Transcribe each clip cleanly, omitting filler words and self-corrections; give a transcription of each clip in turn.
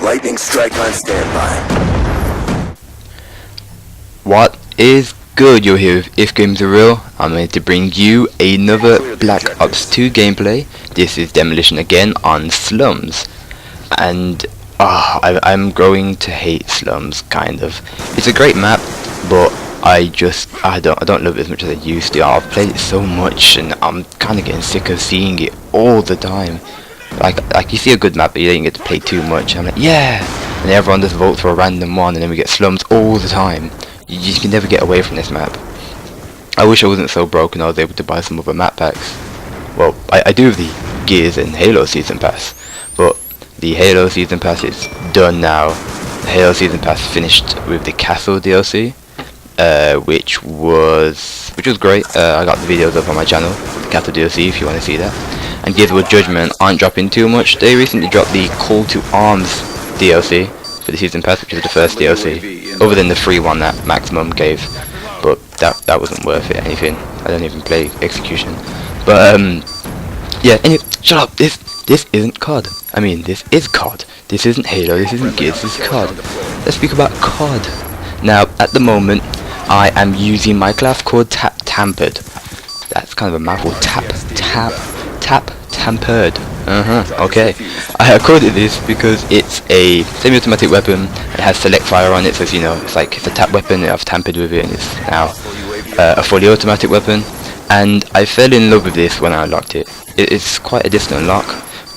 Lightning strike on standby. What is good? You're here with If Games Are Real. I'm here to bring you another Black Ops 2 gameplay. This is Demolition again on Slums. And I'm growing to hate Slums, kind of. It's a great map, but I don't love it as much as I used to. I've played it so much and I'm kind of getting sick of seeing it all the time. Like you see a good map but you don't get to play too much. I'm like, yeah! And everyone just votes for a random one and then we get Slums all the time. You just can never get away from this map. I wish I wasn't so broke and I was able to buy some other map packs. Well, I do have the Gears and Halo Season Pass, but the Halo Season Pass is done now. The Halo Season Pass finished with the Castle DLC, which was great. I got the videos up on my channel, the Castle DLC, if you want to see that. And Gears of Judgment aren't dropping too much. They recently dropped the Call to Arms DLC for the Season Pass, which is the first DLC, other than the free one that Maximum gave, but that wasn't worth it anything. I don't even play Execution. But yeah, anyway, shut up. This isn't COD. I mean, this is COD. This isn't Halo, this isn't Gears, this is COD. Let's speak about COD. Now, at the moment, I am using my class called Tampered. That's kind of a mouthful. Tampered. Okay. I called it this because it's a semi-automatic weapon. It has select fire on it, so you know, it's a tap weapon. I've tampered with it, and it's now a fully automatic weapon. And I fell in love with this when I unlocked it. It's quite a distant unlock,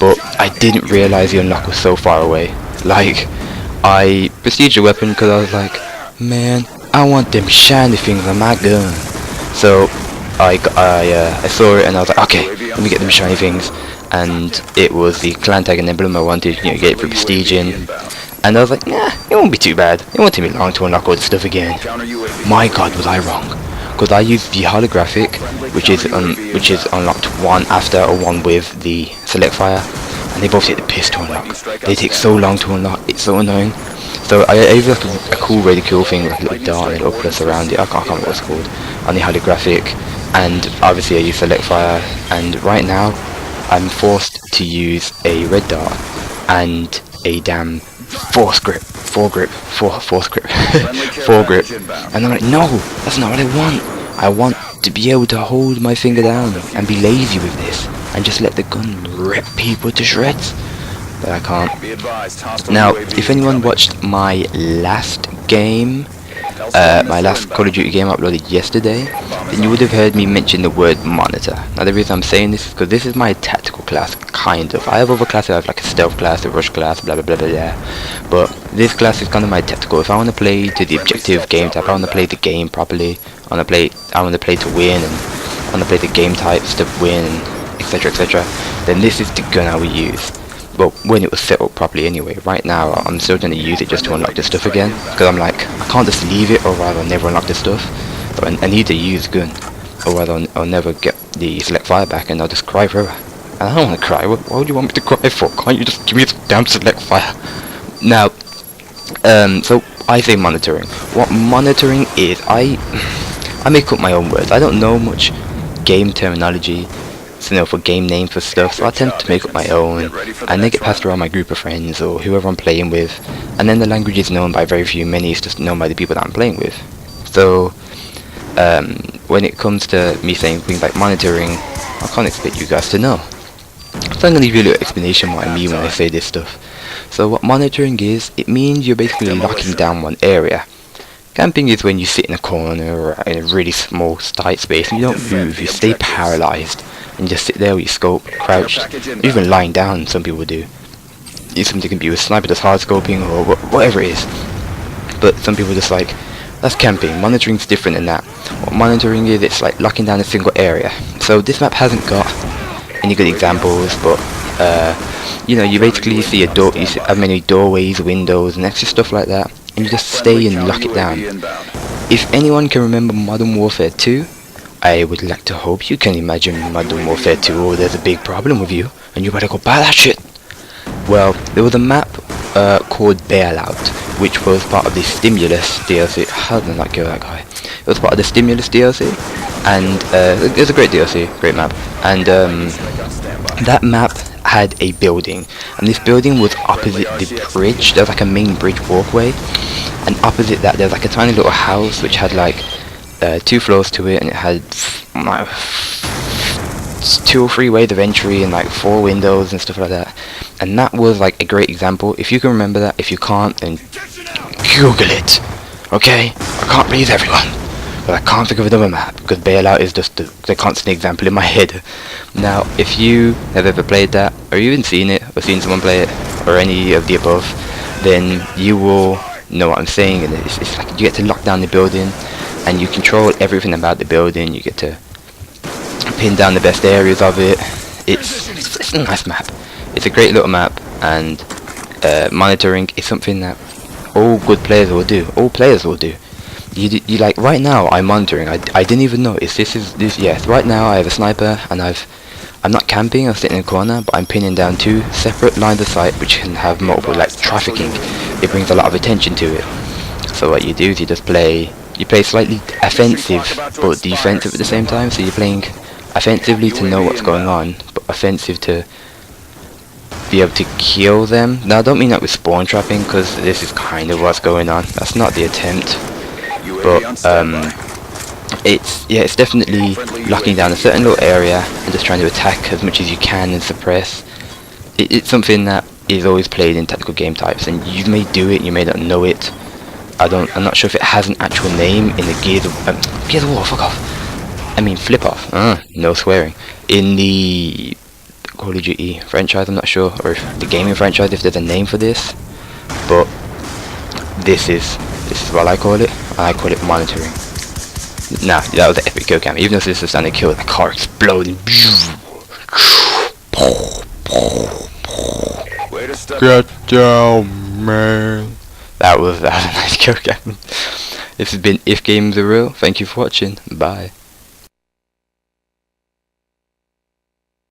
but I didn't realize the unlock was so far away. Like, I prestiged the weapon because I was like, man, I want them shiny things on my gun. So I saw it and I was like, okay, let me get them shiny things. And it was the clan tag and emblem I wanted, you know, get it for prestiging. And I was like, nah, it won't be too bad. It won't take me long to unlock all this stuff again. My god, was I wrong. Because I used the holographic, which is unlocked one after or one with the select fire, and they both take the piss to unlock. They take so long to unlock, it's so annoying. So I used a cool, really cool thing, like a little dart and a little plus around it, I can't remember what it's called, on the holographic, and obviously I use select fire, and right now I'm forced to use a red dart and a damn force grip, and I'm like, no, that's not what I want. I want to be able to hold my finger down and be lazy with this and just let the gun rip people to shreds, but I can't. Now, if anyone watched my last game, my last Call of Duty game uploaded yesterday, then you would have heard me mention the word monitor. Now the reason I'm saying this is because this is my tactical class, kind of. I have other classes, I have like a stealth class, a rush class, blah blah blah blah blah. But this class is kind of my tactical. If I want to play to the objective game type, I want to play the game properly, I want to play to win, and I want to play the game types to win, etc etc, then this is the gun I would use. Well, when it was set up properly anyway. Right now I'm still going to use it just to unlock the stuff again, because I'm like, I can't just leave it, or rather I'll never unlock the stuff. So I need to use gun, or rather I'll never get the select fire back and I'll just cry forever. And I don't want to cry. Why would you want me to cry for? Can't you just give me the damn select fire? Now, so I say monitoring. What monitoring is, I make up my own words. I don't know much game terminology, so, you know, for game names for stuff, so I tend to make up my own, and they get passed around my group of friends or whoever I'm playing with, and then the language is known by very few, many it's just known by the people that I'm playing with. So when it comes to me saying things like monitoring, I can't expect you guys to know. So I'm going to give you a little explanation what I mean when I say this stuff. So what monitoring is, it means you're basically locking down one area. Camping is when you sit in a corner or in a really small tight space and you don't move, you stay paralyzed and just sit there with your scope, crouched, even lying down, some people do. Something can be with sniper that's hard scoping or whatever it is. But some people just like, that's camping. Monitoring's different than that. What monitoring is, it's like locking down a single area. So this map hasn't got any good examples, but you know, you basically see a door, you see as many doorways, windows and extra stuff like that, and you just stay and lock it down. If anyone can remember Modern Warfare 2, I would like to hope you can imagine Modern Warfare 2, or there's a big problem with you and you better go buy that shit. Well, there was a map called Bailout, which was part of the Stimulus DLC. How did I not kill that guy? It was part of the Stimulus DLC, and it was a great DLC, great map. And that map had a building, and this building was opposite the bridge. There was like a main bridge walkway, and opposite that there was like a tiny little house which had like 2 floors to it, and it had like 2 or 3 ways of entry and like 4 windows and stuff like that. And that was like a great example. If you can remember that, if you can't, then Google it. Okay, I can't please everyone, but I can't think of another map because Bailout is just the constant example in my head. Now, if you have ever played that, or even seen it, or seen someone play it, or any of the above, then you will know what I'm saying. And it's like you get to lock down the building, and you control everything about the building. You get to pin down the best areas of it. It's a nice map. It's a great little map, and monitoring is something that all good players will do. All players will do. You like right now I'm monitoring. I didn't even notice this. Yes, right now I have a sniper, and I'm not camping. I'm sitting in a corner, but I'm pinning down 2 separate lines of sight which can have multiple like trafficking. It brings a lot of attention to it. So what you do is you just play. You play slightly offensive but defensive at the same time. So you're playing offensively to know what's going on, but offensive to be able to kill them. Now I don't mean that with spawn trapping, because this is kind of what's going on. That's not the attempt, but it's definitely locking down a certain little area and just trying to attack as much as you can and suppress. It's something that is always played in tactical game types, and you may do it, you may not know it. I'm not sure if it has an actual name in the Gears of War, fuck off. I mean flip off. No swearing. In the Call of Duty franchise, I'm not sure, or if the gaming franchise, if there's a name for this, but this is what I call it. I call it monitoring. Nah, that was an epic kill cam. Even though this is a standard kill, the car exploding. Get down, man. That was a nice kill cam. This has been If Games Are Real. Thank you for watching. Bye.